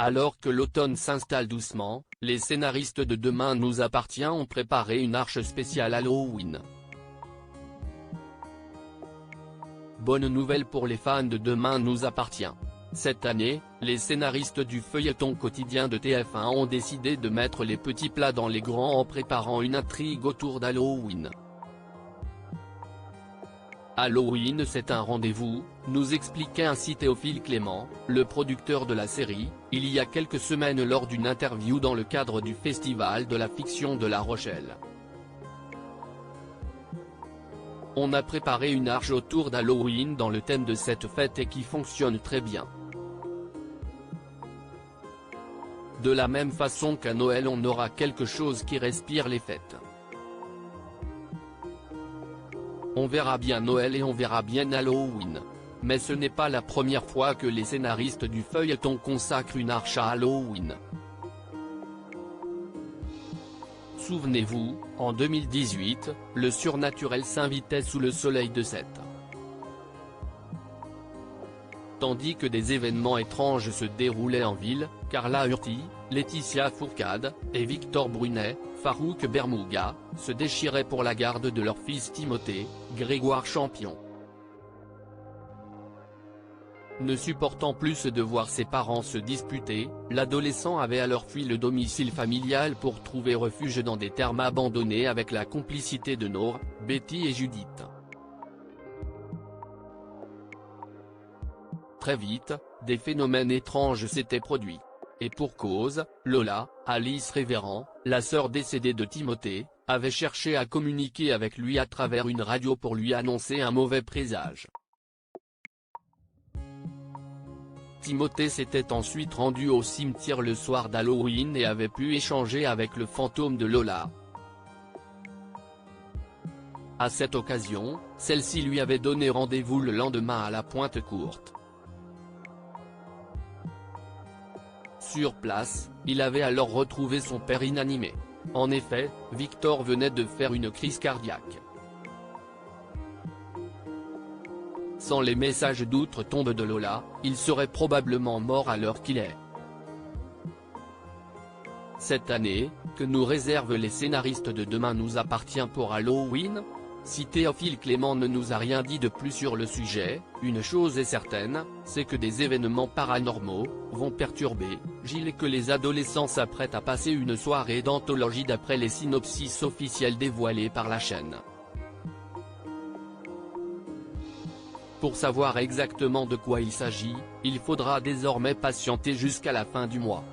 Alors que l'automne s'installe doucement, les scénaristes de Demain nous appartient ont préparé une arche spéciale Halloween. Bonne nouvelle pour les fans de Demain nous appartient. Cette année, les scénaristes du feuilleton quotidien de TF1 ont décidé de mettre les petits plats dans les grands en préparant une intrigue autour d'Halloween. Halloween, c'est un rendez-vous, nous expliquait ainsi Théophile Clément, le producteur de la série, il y a quelques semaines lors d'une interview dans le cadre du Festival de la fiction de La Rochelle. On a préparé une arche autour d'Halloween dans le thème de cette fête et qui fonctionne très bien. De la même façon qu'à Noël on aura quelque chose qui respire les fêtes. On verra bien Noël et on verra bien Halloween. Mais ce n'est pas la première fois que les scénaristes du feuilleton consacrent une arche à Halloween. Souvenez-vous, en 2018, le surnaturel s'invitait sous le soleil de Sète. Tandis que des événements étranges se déroulaient en ville, Carla Hurti, Laetitia Fourcade, et Victor Brunet, Farouk Bermouga, se déchiraient pour la garde de leur fils Timothée, Grégoire Champion. Ne supportant plus de voir ses parents se disputer, l'adolescent avait alors fui le domicile familial pour trouver refuge dans des thermes abandonnés avec la complicité de Nora, Betty et Judith. Très vite, des phénomènes étranges s'étaient produits. Et pour cause, Lola, Alice Révérend, la sœur décédée de Timothée, avait cherché à communiquer avec lui à travers une radio pour lui annoncer un mauvais présage. Timothée s'était ensuite rendu au cimetière le soir d'Halloween et avait pu échanger avec le fantôme de Lola. À cette occasion, celle-ci lui avait donné rendez-vous le lendemain à la Pointe-Courte. Sur place, il avait alors retrouvé son père inanimé. En effet, Victor venait de faire une crise cardiaque. Sans les messages d'outre-tombe de Lola, il serait probablement mort à l'heure qu'il est. Cette année, que nous réservent les scénaristes de Demain nous appartient pour Halloween ? Si Théophile Clément ne nous a rien dit de plus sur le sujet, une chose est certaine, c'est que des événements paranormaux vont perturber Gilles et que les adolescents s'apprêtent à passer une soirée d'anthologie d'après les synopsis officiels dévoilés par la chaîne. Pour savoir exactement de quoi il s'agit, il faudra désormais patienter jusqu'à la fin du mois.